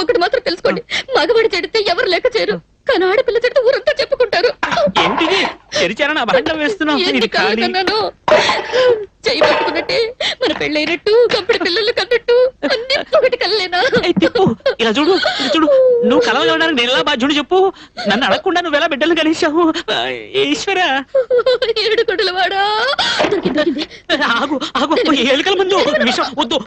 ఒకటి మాత్రం తెలుసుకోండి, మగవాడి చెడితే ఎవరు లెక్క చేయరు, కానీ ఆడపిల్ల చెడితే ఊరంతా చెప్పుకుంటారు. ఏంటిది తెరిచారని అబద్ధం వేస్తున్నావు? చెయ్యి పట్టుకున్నట్టే మన పెళ్ళైనట్టు కంపెనీ పిల్లలు కన్నట్టు అన్ని ఒకటి కల్లేనా? చెప్పు, ఇలా చూడు, ఇలా చూడు. నువ్వు కలవడానికి నేను ఎలా బాధ్యుడు చెప్పు? నన్ను అడగకుండా నువ్వు ఎలా బిడ్డలు కలిసావు? ఈశ్వర, ఏడుకొండల వాడా. ఆగు ఆగు, ఎలుకల ముందు విషం వద్దు.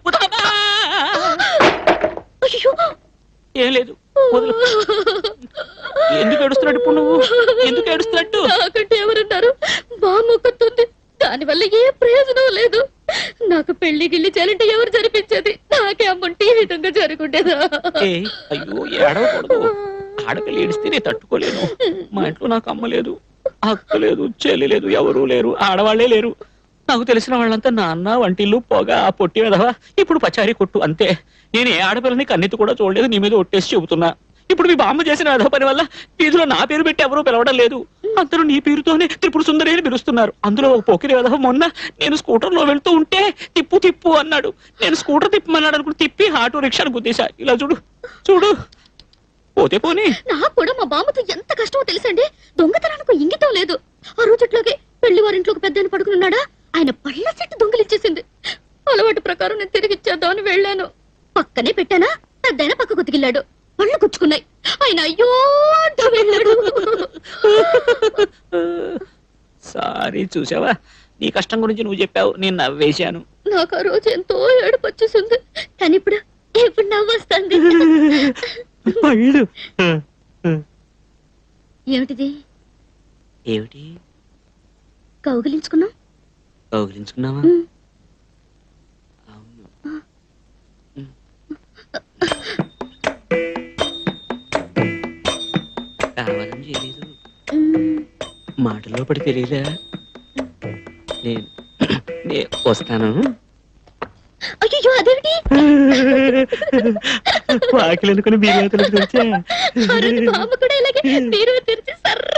ఏం లేదు, వదులు. ఎందుకు ఏడుస్తున్నట్టు ఇప్పుడు నువ్వు? ఎందుకు ఏడుస్తున్నట్టు? నాకంటే ఎవరన్నారు? బామ్మొక్కుతుంది, దానివల్ల ఏ ప్రయోజనం లేదు. నాకు పెళ్లి గిల్లి చేయాలంటే ఎవరు జరిపించేది? నాకే అమ్ముంటే ఈ విధంగా జరుగుండేదా? అయ్యో, ఏడవకూడదు. ఆడపిల్ల ఏడిస్తే నేను తట్టుకోలేను. మా ఇంట్లో నాకు అమ్మ లేదు, అక్క లేదు, చెల్లి లేదు, ఎవరూ లేరు, ఆడవాళ్లే లేరు. నాకు తెలిసిన వాళ్ళంతా నాన్న, వంటిల్లు, పొగ, ఆ పొట్టి వెధవ, ఇప్పుడు పచారీ కొట్టు, అంతే. నేను ఏ ఆడపిల్లని కన్నెత్తి కూడా చూడలేదు. నీ మీద ఒట్టేసి చెబుతున్నా. ఇప్పుడు మీ బామ్మ చేసిన వెధవ పని వల్ల వీధిలో నా పేరు పెట్టి ఎవరూ పిలవడం లేదు. అందరూ నీ పేరుతోనే త్రిపుర సుందరి అని పిలుస్తున్నారు. అందులో ఒక పోకిరి వెధవ మొన్న నేను స్కూటర్ లో వెళ్తూ ఉంటే తిప్పు తిప్పు అన్నాడు. నేను స్కూటర్ తిప్పమన్నాడు అనుకుని తిప్పి ఆటో రిక్షాను గుద్దేశా. ఇలా చూడు చూడు, పోతే పోనీ. నాకు కూడా మా బామ్మతో ఎంత కష్టమో తెలుసండి. దొంగతనానికి ఇంగితం లేదు. ఆ రోజుట్లోకి పెళ్లి వారింట్లోకి పెద్ద పడుకున్నాడా, ఆయన పళ్ళ చెట్టు దొంగలిచ్చేసింది. అలవాటు ప్రకారం నేను తిరిగి ఇచ్చేద్దామని వెళ్ళాను. పక్కనే పెట్టానా, పెద్దయినా పక్క గుతికిల్లాడు. పళ్ళు గుచ్చుకున్నాయి. ఆయన అయ్యో అంటూ వెళ్ళాడు. సారీ, చూసావా, నీ కష్టం గురించి నువ్వు చెప్పావు, నేను నవ్వేశాను. నాకు ఆ రోజు ఎంతో ఏడుపు వచ్చేసింది, కానీ ఇప్పుడు నవ్వు వస్తుంది. ఏమిటిది? ఏమిటి? కౌగిలించుకున్నాం. కౌగిలించుకున్నావా? అవును. కావాలని చేయలేదు, మాటల్లో పడి తెలియదా? నేను వస్తాను. అయ్యో, అదేమిటి? వాకిలు అనుకుని బీరువా తెరిచా. బామ్మ కూడా ఇలాగే బీరువా తెరిచి సర్ర